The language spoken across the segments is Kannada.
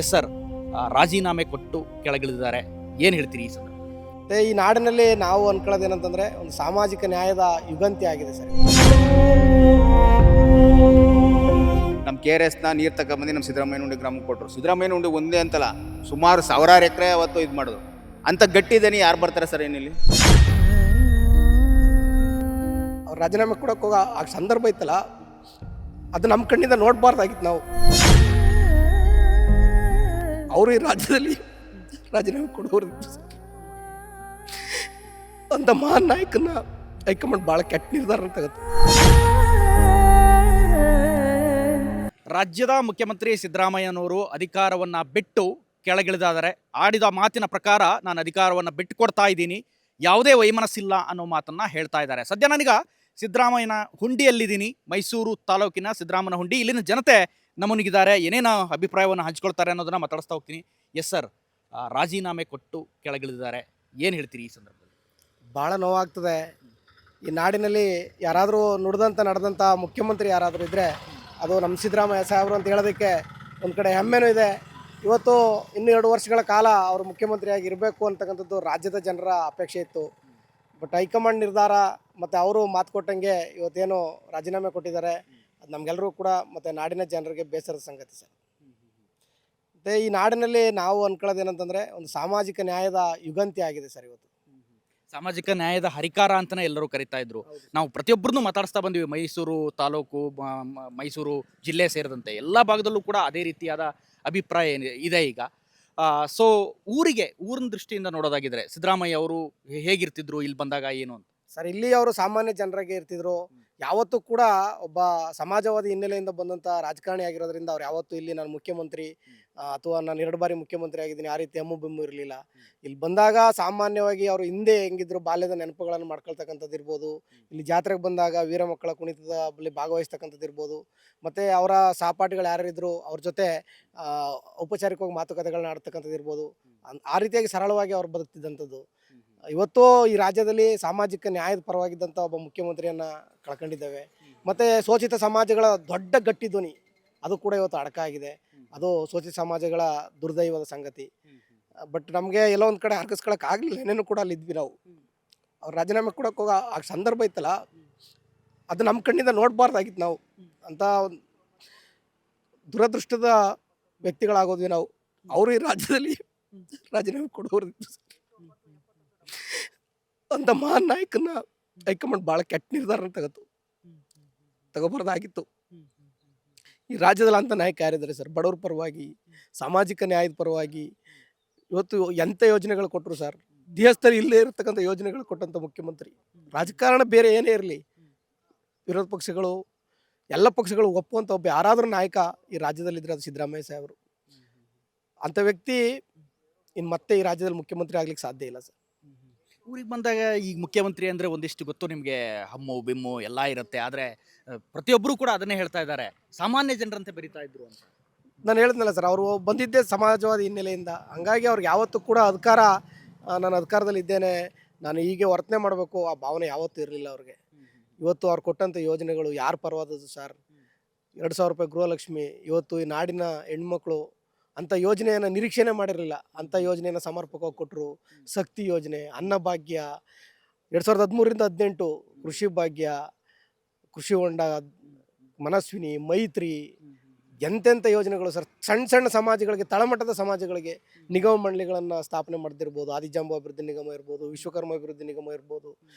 ಎಸ್ ಸರ್, ರಾಜೀನಾಮೆ ಕೊಟ್ಟು ಕೆಳಗಿಳಿದಿದ್ದಾರೆ. ಏನು ಹೇಳ್ತೀರಿ ಈ ಸಂದರ್ಭ? ಮತ್ತು ಈ ನಾಡಿನಲ್ಲಿ ನಾವು ಅನ್ಕೊಳ್ಳೋದು ಏನಂತಂದರೆ ಒಂದು ಸಾಮಾಜಿಕ ನ್ಯಾಯದ ಯುಗಂತಿ ಆಗಿದೆ ಸರ್. ನಮ್ಮ KRSನ ನೀರು ತಗೊಂಬಂದು ನಮ್ಮ ಸಿದ್ದರಾಮಯ್ಯನಹುಂಡಿ ಗ್ರಾಮಕ್ಕೆ ಕೊಟ್ಟರು. ಸಿದ್ದರಾಮಯ್ಯನಹುಂಡಿ ಒಂದೇ ಅಂತಲ್ಲ, ಸುಮಾರು ಸಾವಿರಾರು ಎಕರೆ ಅವತ್ತು ಇದು ಮಾಡೋದು. ಅಂಥ ಗಟ್ಟಿದೇನೆ ಯಾರು ಬರ್ತಾರೆ ಸರ್ ಏನಿಲ್ಲಿ? ಅವ್ರು ರಾಜೀನಾಮೆ ಕೊಡೋಕೆ ಹೋಗೋ ಆ ಸಂದರ್ಭ ಇತ್ತಲ್ಲ, ಅದು ನಮ್ಮ ಕಣ್ಣಿಂದ ನೋಡಬಾರ್ದಾಗಿತ್ತು. ನಾವು ಅವರು ಈ ರಾಜ್ಯದಲ್ಲಿ ರಾಜೀನಾಮೆ ಕೊಡೋರು ಅಂತ ಮಹಾನ್ ನಾಯಕನ ಹೈಕಮಾಂಡ್ ಭಾಳ ಕೆಟ್ಟ ನಿರ್ಧಾರ ತಗುತ್ತೆ. ರಾಜ್ಯದ ಮುಖ್ಯಮಂತ್ರಿ ಸಿದ್ದರಾಮಯ್ಯನವರು ಅಧಿಕಾರವನ್ನು ಬಿಟ್ಟು ಕೆಳಗಿಳಿದಾದರೆ, ಆಡಿದ ಮಾತಿನ ಪ್ರಕಾರ ನಾನು ಅಧಿಕಾರವನ್ನು ಬಿಟ್ಟು ಕೊಡ್ತಾ ಇದ್ದೀನಿ, ಯಾವುದೇ ವೈಮನಸ್ಸಿಲ್ಲ ಅನ್ನೋ ಮಾತನ್ನು ಹೇಳ್ತಾ ಇದ್ದಾರೆ. ಸದ್ಯ ನನಗ ಸಿದ್ದರಾಮಯ್ಯನ ಹುಂಡಿಯಲ್ಲಿದ್ದೀನಿ, ಮೈಸೂರು ತಾಲೂಕಿನ ಸಿದ್ದರಾಮಯ್ಯನ ಹುಂಡಿ. ಇಲ್ಲಿನ ಜನತೆ ನಮ್ಮನಿಗಿದ್ದಾರೆ, ಏನೇನು ಅಭಿಪ್ರಾಯವನ್ನು ಹಂಚ್ಕೊಳ್ತಾರೆ ಅನ್ನೋದನ್ನು ಮಾತಾಡಿಸ್ತಾ ಹೋಗ್ತೀನಿ. ಎಸ್ ಸರ್, ರಾಜೀನಾಮೆ ಕೊಟ್ಟು ಕೆಳಗಿಳಿದಿದ್ದಾರೆ. ಏನು ಹೇಳ್ತೀರಿ ಈ ಸಂದರ್ಭದಲ್ಲಿ? ಭಾಳ ನೋವಾಗ್ತದೆ. ಈ ನಾಡಿನಲ್ಲಿ ಯಾರಾದರೂ ನಡೆದಂಥ ಮುಖ್ಯಮಂತ್ರಿ ಯಾರಾದರೂ ಇದ್ದರೆ ಅದು ನಮ್ಮ ಸಿದ್ದರಾಮಯ್ಯ ಸಾಹೇಬರು ಅಂತ ಹೇಳೋದಕ್ಕೆ ಒಂದು ಕಡೆ ಹೆಮ್ಮೆನೂ ಇದೆ. ಇವತ್ತು ಇನ್ನೂ 2 ವರ್ಷಗಳ ಕಾಲ ಅವರು ಮುಖ್ಯಮಂತ್ರಿಯಾಗಿ ಇರಬೇಕು ಅಂತಕ್ಕಂಥದ್ದು ರಾಜ್ಯದ ಜನರ ಅಪೇಕ್ಷೆ ಇತ್ತು. ಬಟ್ ಹೈಕಮಾಂಡ್ ನಿರ್ಧಾರ ಮತ್ತು ಅವರು ಮಾತು ಕೊಟ್ಟಂಗೆ ಇವತ್ತೇನು ರಾಜೀನಾಮೆ ಕೊಟ್ಟಿದ್ದಾರೆ, ಅದು ನಮಗೆಲ್ಲರೂ ಕೂಡ ಮತ್ತು ನಾಡಿನ ಜನರಿಗೆ ಬೇಸರದ ಸಂಗತಿ ಸರ್. ಮತ್ತು ಈ ನಾಡಿನಲ್ಲಿ ನಾವು ಅನ್ಕೊಳ್ಳೋದು ಏನಂತಂದರೆ ಒಂದು ಸಾಮಾಜಿಕ ನ್ಯಾಯದ ಯುಗಂತಿ ಆಗಿದೆ ಸರ್. ಇವತ್ತು ಸಾಮಾಜಿಕ ನ್ಯಾಯದ ಹರಿಕಾರ ಅಂತಲೇ ಎಲ್ಲರೂ ಕರಿತಾ ಇದ್ರು. ನಾವು ಪ್ರತಿಯೊಬ್ಬರನ್ನು ಮಾತಾಡಿಸ್ತಾ ಬಂದ್ವಿ. ಮೈಸೂರು ತಾಲೂಕು, ಮೈಸೂರು ಜಿಲ್ಲೆ ಸೇರಿದಂತೆ ಎಲ್ಲ ಭಾಗದಲ್ಲೂ ಕೂಡ ಅದೇ ರೀತಿಯಾದ ಅಭಿಪ್ರಾಯ ಇದೆ ಈಗ. ಸೊ ಊರಿನ ದೃಷ್ಟಿಯಿಂದ ನೋಡೋದಾಗಿದ್ರೆ ಸಿದ್ದರಾಮಯ್ಯ ಅವರು ಹೇಗಿರ್ತಿದ್ರು, ಇಲ್ಲಿ ಬಂದಾಗ ಏನು ಅಂತ? ಸರ್, ಇಲ್ಲಿ ಅವರು ಸಾಮಾನ್ಯ ಜನರಿಗೆ ಇರ್ತಿದ್ರು. ಯಾವತ್ತೂ ಕೂಡ ಒಬ್ಬ ಸಮಾಜವಾದಿ ಹಿನ್ನೆಲೆಯಿಂದ ಬಂದಂಥ ರಾಜಕಾರಣಿ ಆಗಿರೋದ್ರಿಂದ ಅವ್ರು ಯಾವತ್ತೂ ಇಲ್ಲಿ ನಾನು ಮುಖ್ಯಮಂತ್ರಿ ಅಥವಾ ನಾನು 2 ಬಾರಿ ಮುಖ್ಯಮಂತ್ರಿ ಆಗಿದ್ದೀನಿ ಆ ರೀತಿ ಹಮ್ಮು ಬಿಮ್ಮು ಇರಲಿಲ್ಲ. ಇಲ್ಲಿ ಬಂದಾಗ ಸಾಮಾನ್ಯವಾಗಿ ಅವರು ಹಿಂದೆ ಹೆಂಗಿದ್ರು ಬಾಲ್ಯದ ನೆನಪುಗಳನ್ನು ಮಾಡ್ಕೊಳ್ತಕ್ಕಂಥದ್ದು ಇರ್ಬೋದು, ಇಲ್ಲಿ ಜಾತ್ರೆಗೆ ಬಂದಾಗ ವೀರ ಮಕ್ಕಳ ಕುಣಿತದಲ್ಲಿ ಭಾಗವಹಿಸ್ತಕ್ಕಂಥದ್ದು ಇರ್ಬೋದು, ಮತ್ತು ಅವರ ಸಹಪಾಠಿಗಳು ಯಾರಿದ್ರು ಅವ್ರ ಜೊತೆ ಔಪಚಾರಿಕವಾಗಿ ಮಾತುಕತೆಗಳನ್ನ ಆಡ್ತಕ್ಕಂಥದ್ದು ಇರ್ಬೋದು. ಆ ರೀತಿಯಾಗಿ ಸರಳವಾಗಿ ಅವ್ರು ಬದುಕ್ತಿದ್ದಂಥದ್ದು. ಇವತ್ತು ಈ ರಾಜ್ಯದಲ್ಲಿ ಸಾಮಾಜಿಕ ನ್ಯಾಯದ ಪರವಾಗಿದ್ದಂಥ ಒಬ್ಬ ಮುಖ್ಯಮಂತ್ರಿಯನ್ನು ಕಳ್ಕೊಂಡಿದ್ದೇವೆ. ಮತ್ತು ಶೋಷಿತ ಸಮಾಜಗಳ ದೊಡ್ಡ ಗಟ್ಟಿ ಧ್ವನಿ ಅದು ಕೂಡ ಇವತ್ತು ಅಡಕ ಆಗಿದೆ. ಅದು ಶೋಷಿತ ಸಮಾಜಗಳ ದುರ್ದೈವದ ಸಂಗತಿ. ಬಟ್ ನಮಗೆ ಎಲ್ಲೋ ಒಂದು ಕಡೆ ಆಗಲಿಲ್ಲ. ಏನೇನು ಕೂಡ ಅಲ್ಲಿ ಇದ್ವಿ ನಾವು. ಅವ್ರು ರಾಜೀನಾಮೆ ಕೊಡೋಕೆ ಹೋಗೋ ಆ ಸಂದರ್ಭ ಇತ್ತಲ್ಲ, ಅದು ನಮ್ಮ ಕಣ್ಣಿಂದ ನೋಡಬಾರ್ದಾಗಿತ್ತು. ನಾವು ಅಂಥ ಒಂದು ದುರದೃಷ್ಟದ ವ್ಯಕ್ತಿಗಳಾಗೋದ್ವಿ ನಾವು. ಅವರು ಈ ರಾಜ್ಯದಲ್ಲಿ ರಾಜೀನಾಮೆ ಕೊಡೋರು ಅಂತ ಮಹಾನ್ ನಾಯಕನ ಹೈಕಮಾಂಡ್ ಭಾಳ ಕೆಟ್ಟ ನಿರ್ಧಾರ ತಗೋಬಾರ್ದಾಗಿತ್ತು. ಈ ರಾಜ್ಯದಲ್ಲಿ ಅಂಥ ನಾಯಕ ಯಾರಿದ್ದಾರೆ ಸರ್? ಬಡವ್ರ ಪರವಾಗಿ, ಸಾಮಾಜಿಕ ನ್ಯಾಯದ ಪರವಾಗಿ ಇವತ್ತು ಎಂಥ ಯೋಜನೆಗಳು ಕೊಟ್ಟರು ಸರ್. ದೇಶದಲ್ಲಿ ಇಲ್ಲೇ ಇರತಕ್ಕಂಥ ಯೋಜನೆಗಳು ಕೊಟ್ಟಂಥ ಮುಖ್ಯಮಂತ್ರಿ. ರಾಜಕಾರಣ ಬೇರೆ ಏನೇ ಇರಲಿ, ವಿರೋಧ ಪಕ್ಷಗಳು ಎಲ್ಲ ಪಕ್ಷಗಳು ಒಪ್ಪುವಂಥ ಒಬ್ಬ ಯಾರಾದರೂ ನಾಯಕ ಈ ರಾಜ್ಯದಲ್ಲಿದ್ದರೆ ಅದು ಸಿದ್ದರಾಮಯ್ಯ ಸಾಹೇಬರು. ಅಂಥ ವ್ಯಕ್ತಿ ಇನ್ನು ಮತ್ತೆ ಈ ರಾಜ್ಯದಲ್ಲಿ ಮುಖ್ಯಮಂತ್ರಿ ಆಗ್ಲಿಕ್ಕೆ ಸಾಧ್ಯ ಇಲ್ಲ ಸರ್. ಊರಿಗೆ ಬಂದಾಗ ಈಗ ಮುಖ್ಯಮಂತ್ರಿ ಅಂದರೆ ಒಂದಿಷ್ಟು ಗೊತ್ತು ನಿಮಗೆ, ಹಮ್ಮು ಬಿಮ್ಮು ಎಲ್ಲ ಇರುತ್ತೆ. ಆದರೆ ಪ್ರತಿಯೊಬ್ಬರು ಕೂಡ ಅದನ್ನೇ ಹೇಳ್ತಾ ಇದ್ದಾರೆ, ಸಾಮಾನ್ಯ ಜನರಂತೆ ಬರೀತಾ ಇದ್ರು ಅಂತ. ನಾನು ಹೇಳಿದ್ನಲ್ಲ ಸರ್, ಅವರು ಬಂದಿದ್ದೇ ಸಮಾಜವಾದಿ ಹಿನ್ನೆಲೆಯಿಂದ. ಹಂಗಾಗಿ ಅವ್ರಿಗೆ ಯಾವತ್ತೂ ಕೂಡ ನಾನು ಅಧಿಕಾರದಲ್ಲಿ ಇದ್ದೇನೆ, ನಾನು ಹೀಗೆ ವರ್ತನೆ ಮಾಡಬೇಕು ಆ ಭಾವನೆ ಯಾವತ್ತೂ ಇರಲಿಲ್ಲ ಅವ್ರಿಗೆ. ಇವತ್ತು ಅವ್ರು ಕೊಟ್ಟಂಥ ಯೋಜನೆಗಳು ಯಾರು ಪರವಾದದ್ದು ಸರ್? 2,000 ರೂಪಾಯಿ ಗೃಹಲಕ್ಷ್ಮಿ. ಇವತ್ತು ಈ ನಾಡಿನ ಹೆಣ್ಮಕ್ಳು ಅಂಥ ಯೋಜನೆಯನ್ನು ನಿರೀಕ್ಷೆನೇ ಮಾಡಿರಲಿಲ್ಲ. ಅಂಥ ಯೋಜನೆಯನ್ನು ಸಮರ್ಪಕವಾಗಿ ಕೊಟ್ಟರು. ಶಕ್ತಿ ಯೋಜನೆ, ಅನ್ನಭಾಗ್ಯ, 2013ರಿಂದ 18 ಕೃಷಿ ಭಾಗ್ಯ, ಕೃಷಿ ಹೊಂಡ, ಮನಸ್ವಿನಿ, ಮೈತ್ರಿ, ಎಂತೆಂಥ ಯೋಜನೆಗಳು ಸರ್. ಸಣ್ಣ ಸಮಾಜಗಳಿಗೆ, ತಳಮಟ್ಟದ ಸಮಾಜಗಳಿಗೆ ನಿಗಮ ಮಂಡಳಿಗಳನ್ನು ಸ್ಥಾಪನೆ ಮಾಡ್ತಿರ್ಬೋದು. ಆದಿಜಾಂಬು ಅಭಿವೃದ್ಧಿ ನಿಗಮ ಇರ್ಬೋದು, ವಿಶ್ವಕರ್ಮ ಅಭಿವೃದ್ಧಿ ನಿಗಮ ಇರ್ಬೋದು.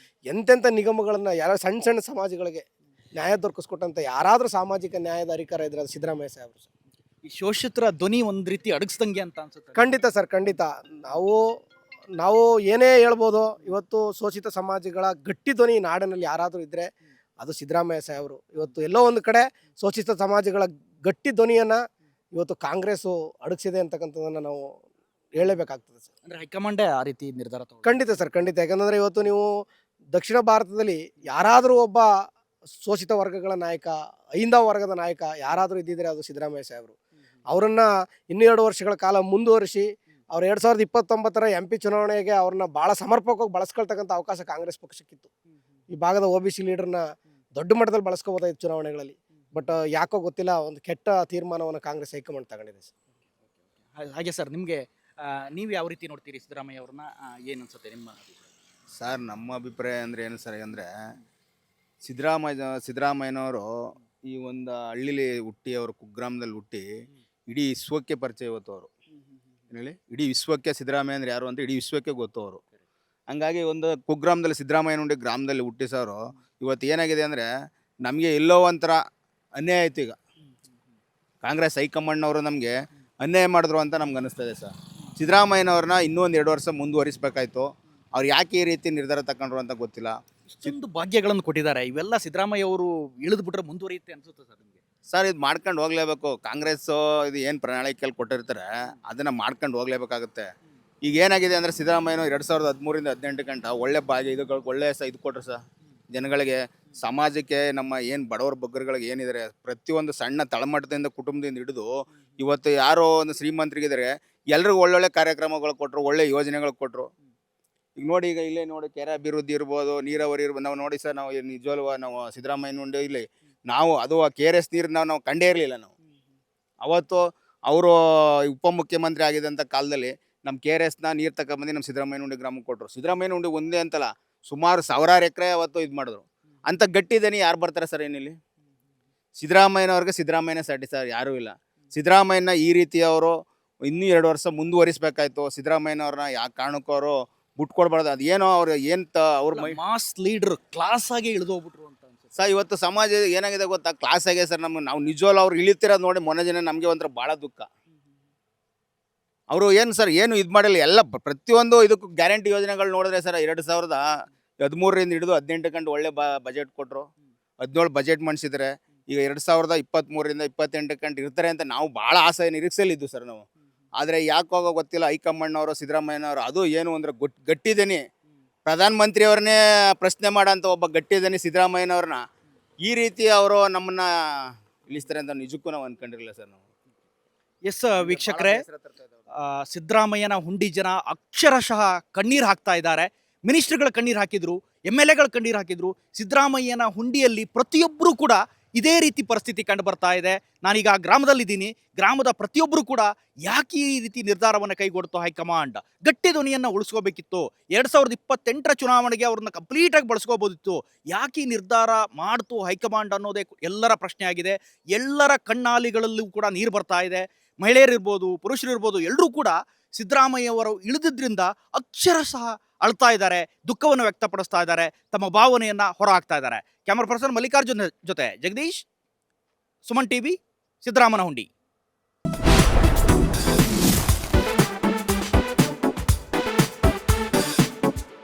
ಎಂತೆಂಥ ನಿಗಮಗಳನ್ನು ಯಾರೋ ಸಣ್ಣ ಸಮಾಜಗಳಿಗೆ ನ್ಯಾಯ ದೊರಕಿಸ್ಕೊಟ್ಟಂಥ ಯಾರಾದರೂ ಸಾಮಾಜಿಕ ನ್ಯಾಯದ ಅಧಿಕಾರ ಇದ್ರೆ ಅದು ಸಿದ್ದರಾಮಯ್ಯ ಸಾಹೇಬರು ಸರ್. ಈ ಶೋಷಿತರ ಧ್ವನಿ ಒಂದು ರೀತಿ ಅಡಗಿಸ್ದಂಗೆ ಅಂತ ಅನ್ಸುತ್ತೆ. ಖಂಡಿತ ಸರ್, ಖಂಡಿತ. ನಾವು ಏನೇ ಹೇಳ್ಬೋದು, ಇವತ್ತು ಶೋಷಿತ ಸಮಾಜಗಳ ಗಟ್ಟಿ ಧ್ವನಿ ನಾಡಿನಲ್ಲಿ ಯಾರಾದರೂ ಇದ್ದರೆ ಅದು ಸಿದ್ದರಾಮಯ್ಯ ಸಾಹೇಬರು. ಇವತ್ತು ಎಲ್ಲೋ ಒಂದು ಕಡೆ ಶೋಷಿತ ಸಮಾಜಗಳ ಗಟ್ಟಿ ಧ್ವನಿಯನ್ನು ಇವತ್ತು ಕಾಂಗ್ರೆಸ್ಸು ಅಡಗಿಸಿದೆ ಅಂತಕ್ಕಂಥದ್ದನ್ನು ನಾವು ಹೇಳಲೇಬೇಕಾಗ್ತದೆ ಸರ್. ಅಂದರೆ ಹೈಕಮಾಂಡೇ ಆ ರೀತಿ ನಿರ್ಧಾರ ತಗೊಂಡು. ಖಂಡಿತ ಸರ್, ಖಂಡಿತ. ಯಾಕಂದರೆ ಇವತ್ತು ನೀವು ದಕ್ಷಿಣ ಭಾರತದಲ್ಲಿ ಯಾರಾದರೂ ಒಬ್ಬ ಶೋಷಿತ ವರ್ಗಗಳ ನಾಯಕ, ಐಂದವ ವರ್ಗದ ನಾಯಕ ಯಾರಾದರೂ ಇದ್ದಿದ್ರೆ ಅದು ಸಿದ್ದರಾಮಯ್ಯ ಸಾಹೇಬರು. ಅವರನ್ನು ಇನ್ನೂ 2 ವರ್ಷಗಳ ಕಾಲ ಮುಂದುವರಿಸಿ ಅವ್ರು 2029 MP ಚುನಾವಣೆಗೆ ಅವ್ರನ್ನ ಭಾಳ ಸಮರ್ಪಕವಾಗಿ ಬಳಸ್ಕೊಳ್ತಕ್ಕಂಥ ಅವಕಾಶ ಕಾಂಗ್ರೆಸ್ ಪಕ್ಷಕ್ಕಿತ್ತು. ಈ ಭಾಗದ OBC ಲೀಡರ್ನ ದೊಡ್ಡ ಮಟ್ಟದಲ್ಲಿ ಬಳಸ್ಕೋಬೋದಾಗಿತ್ತು ಚುನಾವಣೆಗಳಲ್ಲಿ. ಬಟ್ ಯಾಕೋ ಗೊತ್ತಿಲ್ಲ, ಒಂದು ಕೆಟ್ಟ ತೀರ್ಮಾನವನ್ನು ಕಾಂಗ್ರೆಸ್ ಹೈಕಮಾಂಡ್ ತಗೊಂಡಿದೆ ಸರ್. ಹಾಗೆ ಸರ್ ನಿಮಗೆ ನೀವು ಯಾವ ರೀತಿ ನೋಡ್ತೀರಿ ಸಿದ್ದರಾಮಯ್ಯ ಅವ್ರನ್ನ ಏನು ಅನ್ಸುತ್ತೆ ನಿಮ್ಮ ಅಭಿಪ್ರಾಯ? ಸರ್ ನಮ್ಮ ಅಭಿಪ್ರಾಯ ಅಂದರೆ ಏನು ಸರ್ ಅಂದರೆ ಸಿದ್ದರಾಮಯ್ಯನವರು ಈ ಒಂದು ಹಳ್ಳಿಲಿ ಹುಟ್ಟಿ ಅವರು ಕುಗ್ರಾಮದಲ್ಲಿ ಹುಟ್ಟಿ ಇಡೀ ವಿಶ್ವಕ್ಕೆ ಪರಿಚಯ ಇವತ್ತು ಅವರು ಹೇಳಿ ಇಡೀ ವಿಶ್ವಕ್ಕೆ ಸಿದ್ದರಾಮಯ್ಯ ಅಂದ್ರೆ ಯಾರು ಅಂತ ಇಡೀ ವಿಶ್ವಕ್ಕೆ ಗೊತ್ತು ಅವರು. ಹಂಗಾಗಿ ಒಂದು ಕುಗ್ರಾಮದಲ್ಲಿ ಸಿದ್ದರಾಮಯ್ಯನುಂಡಿ ಗ್ರಾಮದಲ್ಲಿ ಹುಟ್ಟಿ ಸರ್ ಇವತ್ತು ಏನಾಗಿದೆ ಅಂದರೆ ನಮಗೆ ಎಲ್ಲೋ ಒಂಥರ ಅನ್ಯಾಯ ಆಯ್ತು. ಈಗ ಕಾಂಗ್ರೆಸ್ ಹೈಕಮಾಂಡ್ನವರು ನಮಗೆ ಅನ್ಯಾಯ ಮಾಡಿದ್ರು ಅಂತ ನಮ್ಗೆ ಅನ್ನಿಸ್ತದೆ ಸರ್. ಸಿದ್ದರಾಮಯ್ಯನವ್ರನ್ನ ಇನ್ನೂ ಒಂದು 2 ವರ್ಷ ಮುಂದುವರಿಸಬೇಕಾಯ್ತು. ಅವ್ರು ಯಾಕೆ ಈ ರೀತಿ ನಿರ್ಧಾರ ತಗೊಂಡ್ರು ಅಂತ ಗೊತ್ತಿಲ್ಲ. ಇಷ್ಟೊಂದು ಭಾಗ್ಯಗಳನ್ನು ಕೊಟ್ಟಿದ್ದಾರೆ, ಇವೆಲ್ಲ ಸಿದ್ದರಾಮಯ್ಯ ಅವರು ಇಳಿದು ಬಿಟ್ರೆ ಮುಂದುವರಿಯುತ್ತೆ ಅನ್ಸುತ್ತೆ ಸರ್ ನಿಮಗೆ? ಸರ್ ಇದು ಮಾಡ್ಕೊಂಡು ಹೋಗ್ಲೇಬೇಕು. ಕಾಂಗ್ರೆಸ್ಸು ಇದು ಏನು ಪ್ರಣಾಳಿಕೆಯಲ್ಲಿ ಕೊಟ್ಟಿರ್ತಾರೆ ಅದನ್ನು ಮಾಡ್ಕೊಂಡು ಹೋಗ್ಲೇಬೇಕಾಗುತ್ತೆ. ಈಗ ಏನಾಗಿದೆ ಅಂದರೆ ಸಿದ್ದರಾಮಯ್ಯನವರು 2013ರಿಂದ 18 ಗಂಟ ಒಳ್ಳೆ ಇದುಗಳು ಒಳ್ಳೆ ಇದು ಕೊಟ್ಟರು ಸರ್ ಜನಗಳಿಗೆ, ಸಮಾಜಕ್ಕೆ, ನಮ್ಮ ಏನು ಬಡವರ ಬಗ್ಗರುಗಳಿಗೆ ಏನಿದ್ದಾರೆ ಪ್ರತಿಯೊಂದು ಸಣ್ಣ ತಳಮಟ್ಟದಿಂದ ಕುಟುಂಬದಿಂದ ಹಿಡಿದು ಇವತ್ತು ಯಾರೋ ಒಂದು ಶ್ರೀಮಂತರಿಗಿದ್ದಾರೆ ಎಲ್ರಿಗೂ ಒಳ್ಳೊಳ್ಳೆ ಕಾರ್ಯಕ್ರಮಗಳು ಕೊಟ್ಟರು, ಒಳ್ಳೆ ಯೋಜನೆಗಳು ಕೊಟ್ಟರು. ಈಗ ನೋಡಿ, ಈಗ ಇಲ್ಲೇ ನೋಡಿ ಕೆರೆ ಅಭಿವೃದ್ಧಿ ಇರ್ಬೋದು, ನೀರಾವರಿ ಇರ್ಬೋದು. ನಾವು ನೋಡಿ ಸರ್, ನಾವು ನಿಜವಲ್ವ ನಾವು ಸಿದ್ದರಾಮಯ್ಯನುಂಡೆ ಇಲ್ಲಿ ನಾವು ಅದು KRS ನೀರನ್ನ ನಾವು ಕಂಡೇ ಇರಲಿಲ್ಲ. ನಾವು ಅವತ್ತು ಅವರು ಉಪಮುಖ್ಯಮಂತ್ರಿ ಆಗಿದ್ದಂಥ ಕಾಲದಲ್ಲಿ ನಮ್ಮ KRSನ ನೀರು ತಗೊಂಬಂದು ನಮ್ಮ ಸಿದ್ದರಾಮಯ್ಯನುಂಡಿ ಗ್ರಾಮಕ್ಕೆ ಕೊಟ್ಟರು. ಸಿದ್ದರಾಮಯ್ಯನುಂಡಿ ಒಂದೇ ಅಂತಲ್ಲ, ಸುಮಾರು ಸಾವಿರಾರು ಎಕರೆ ಅವತ್ತು ಇದು ಮಾಡಿದ್ರು. ಅಂಥ ಗಟ್ಟಿದನಿ ಯಾರು ಬರ್ತಾರೆ ಸರ್ ಏನಿಲ್ಲಿ? ಸಿದ್ದರಾಮಯ್ಯನವ್ರಿಗೆ ಸಿದ್ದರಾಮಯ್ಯನೇ ಸಾಟಿ ಸರ್, ಯಾರೂ ಇಲ್ಲ. ಸಿದ್ದರಾಮಯ್ಯನ ಈ ರೀತಿ ಅವರು ಇನ್ನೂ 2 ವರ್ಷ ಮುಂದುವರಿಸಬೇಕಾಯ್ತು. ಸಿದ್ದರಾಮಯ್ಯನವ್ರನ್ನ ಯಾವ ಕಾರಣಕ್ಕೂ ಅವರು ಬಿಟ್ಕೊಡ್ಬಾರ್ದು. ಅದೇನೋ ಅವ್ರು ಅವ್ರ ಮಾಸ್ ಲೀಡರ್ ಕ್ಲಾಸ್ ಆಗಿ ಇಳಿದು ಹೋಗ್ಬಿಟ್ರು ಅಂತ ಅನ್ಸುತ್ತೆ ಸರ್. ಇವತ್ತು ಸಮಾಜ ಏನಾಗಿದೆ ಗೊತ್ತಾ, ಕ್ಲಾಸ್ ಆಗಿದೆ ಸರ್. ನಾವು ನಿಜವಲ್ಲ ಅವ್ರು ಇಳಿತಿರೋದು ನೋಡಿ ಮೊನ್ನೆ ದಿನ ನಮಗೆ ಒಂಥರ ಭಾಳ ದುಃಖ. ಅವರು ಏನು ಸರ್ ಏನು ಇದು ಮಾಡಿಲ್ಲ. ಎಲ್ಲ ಪ್ರತಿಯೊಂದು ಇದಕ್ಕೂ ಗ್ಯಾರಂಟಿ ಯೋಜನೆಗಳು ನೋಡಿದ್ರೆ ಸರ್ 2013ರಿಂದ ಹಿಡಿದು 18 ಗಂಟೆ ಒಳ್ಳೆ ಬಜೆಟ್ ಕೊಟ್ಟರು. 17 ಬಜೆಟ್ ಮಾಡಿಸಿದ್ರೆ ಈಗ 2023ರಿಂದ 28 ಗಂಟೆ ಇರ್ತಾರೆ ಅಂತ ನಾವು ಭಾಳ ಆಸೆ ನಿರೀಕ್ಷೆಯಲ್ಲಿದ್ದು ಸರ್ ನಾವು. ಆದರೆ ಯಾಕೋಗೋ ಗೊತ್ತಿಲ್ಲ, ಹೈಕಮಾಂಡ್ನವರು ಸಿದ್ದರಾಮಯ್ಯನವರು ಅದು ಏನು ಅಂದ್ರೆ ಗಟ್ಟಿದನಿ ಪ್ರಧಾನಮಂತ್ರಿಯವ್ರನ್ನೇ ಪ್ರಶ್ನೆ ಮಾಡೋಂಥ ಒಬ್ಬ ಗಟ್ಟಿದನಿ ಸಿದ್ದರಾಮಯ್ಯನವ್ರನ್ನ ಈ ರೀತಿ ಅವರು ನಮ್ಮನ್ನ ಇಳಿಸ್ತಾರೆ ಅಂತ ನಿಜಕ್ಕೂ ನಾವು ಅಂದ್ಕೊಂಡಿರಲಿಲ್ಲ ಸರ್ ನಾವು. ಎಸ್ ವೀಕ್ಷಕರೇ, ಸಿದ್ದರಾಮಯ್ಯನ ಹುಂಡಿ ಜನ ಅಕ್ಷರಶಃ ಕಣ್ಣೀರು ಹಾಕ್ತಾ ಇದ್ದಾರೆ. ಮಿನಿಸ್ಟರ್ಗಳ ಕಣ್ಣೀರು ಹಾಕಿದ್ರು, MLAಗಳ ಕಣ್ಣೀರು ಹಾಕಿದ್ರು. ಸಿದ್ದರಾಮಯ್ಯನ ಹುಂಡಿಯಲ್ಲಿ ಪ್ರತಿಯೊಬ್ಬರು ಕೂಡ ಇದೇ ರೀತಿ ಪರಿಸ್ಥಿತಿ ಕಂಡು ಬರ್ತಾ ಇದೆ. ನಾನೀಗ ಗ್ರಾಮದಲ್ಲಿದ್ದೀನಿ. ಗ್ರಾಮದ ಪ್ರತಿಯೊಬ್ಬರು ಕೂಡ ಯಾಕೆ ಈ ರೀತಿ ನಿರ್ಧಾರವನ್ನು ಕೈಗೊಡ್ತು ಹೈಕಮಾಂಡ್? ಗಟ್ಟಿ ಧ್ವನಿಯನ್ನು ಉಳಿಸ್ಕೋಬೇಕಿತ್ತು. 2028ರ ಚುನಾವಣೆಗೆ ಅವ್ರನ್ನ ಕಂಪ್ಲೀಟಾಗಿ ಬಳಸ್ಕೋಬೋದಿತ್ತು. ಯಾಕೆ ಈ ನಿರ್ಧಾರ ಮಾಡ್ತು ಹೈಕಮಾಂಡ್ ಅನ್ನೋದೇ ಎಲ್ಲರ ಪ್ರಶ್ನೆ ಆಗಿದೆ. ಎಲ್ಲರ ಕಣ್ಣಾಲಿಗಳಲ್ಲೂ ಕೂಡ ನೀರು ಬರ್ತಾ ಇದೆ. ಮಹಿಳೆಯರಿರ್ಬೋದು, ಪುರುಷರಿರ್ಬೋದು, ಎಲ್ಲರೂ ಕೂಡ ಸಿದ್ದರಾಮಯ್ಯ ಅವರು ಇಳಿದಿದ್ರಿಂದ ಅಕ್ಷರಶಃ ಅಳ್ತಾ ಇದ್ದಾರೆ, ದುಃಖವನ್ನು ವ್ಯಕ್ತಪಡಿಸ್ತಾ ಇದ್ದಾರೆ, ತಮ್ಮ ಭಾವನೆಯನ್ನು ಹೊರಹಾಕ್ತಾ ಇದ್ದಾರೆ. ಕ್ಯಾಮರಾ ಪರ್ಸನ್ ಮಲ್ಲಿಕಾರ್ಜುನ್ ಜೊತೆ ಜಗದೀಶ್, ಸುಮನ್ TV, ಸಿದ್ದರಾಮನಹುಂಡಿ.